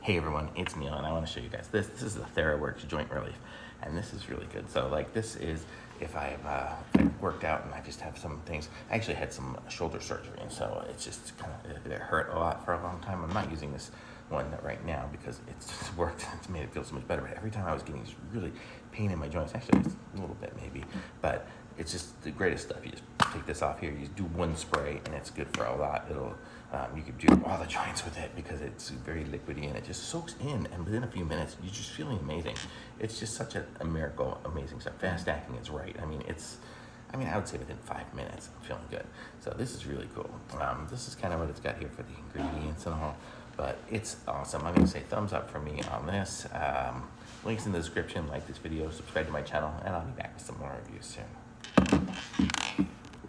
Hey everyone, it's Neil, and I want to show you guys this. This is the THERAWORX joint relief, and this is really good. So like this is if I've worked out and I just have some things. I actually had some shoulder surgery, and so it's just kind of, it hurt a lot for a long time. I'm not using this one right now because it's worked. It's made it feel so much better. But every time I was getting this really pain in my joints, actually it's a little bit maybe, but it's just the greatest stuff. You just take this off here, you do one spray, and it's good for a lot. It'll you could do all the joints with it because it's very liquidy and it just soaks in, and within a few minutes you're just feeling amazing. It's just such a miracle, amazing stuff. Fast acting is right. I mean I would say within 5 minutes I'm feeling good. So this is really cool. This is kind of what it's got here for the ingredients and all, but it's awesome. I'm gonna say thumbs up for me on this. Links in the description. Like this video, subscribe to my channel, and I'll be back with some more reviews soon.